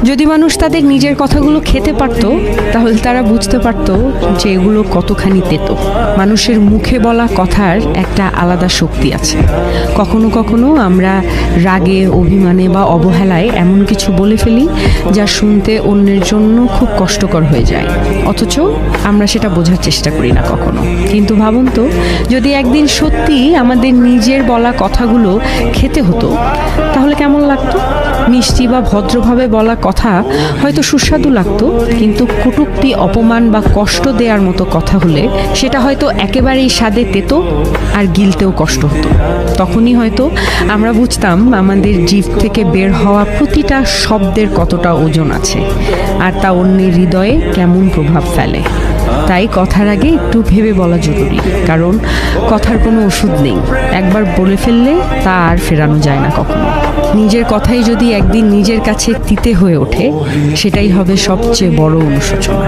যদি মানুষ তাদের নিজের কথাগুলো খেতে পারত, তাহলে তারা বুঝতে পারত যে এগুলো কতখানি তেতো। মানুষের মুখে বলা কথার একটা আলাদা শক্তি আছে। কখনো কখনো আমরা রাগে, অভিমানে বা অবহেলায় এমন কিছু বলে ফেলি যা শুনতে অন্যের জন্য খুব কষ্টকর হয়ে যায়, অথচ আমরা সেটা বোঝার চেষ্টা করি না কখনো। কিন্তু ভাবুন তো, যদি একদিন সত্যি আমাদের নিজের বলা কথাগুলো খেতে হতো, তাহলে কেমন লাগতো? মিষ্টি বা ভদ্রভাবে বলা কথা হয়তো সুস্বাদু লাগতো, কিন্তু কটূক্তি, অপমান বা কষ্ট দেওয়ার মতো কথা হলে সেটা হয়তো একেবারেই স্বাদে তেতো আর গিলতেও কষ্ট হতো। তখনই হয়তো আমরা বুঝতাম আমাদের জিভ থেকে বের হওয়া প্রতিটা শব্দের কতটা ওজন আছে, আর তা অন্যের হৃদয়ে কেমন প্রভাব ফেলে। তাই কথার আগে একটু ভেবে বলা জরুরি, কারণ কথার কোনো ওষুধ নেই। একবার বলে ফেললে তা আর ফেরানো যায় না কখনো। নিজের কথাই যদি একদিন নিজের কাছে তিতে হয়ে ওঠে, সেটাই হবে সবচেয়ে বড় অনুশোচনা।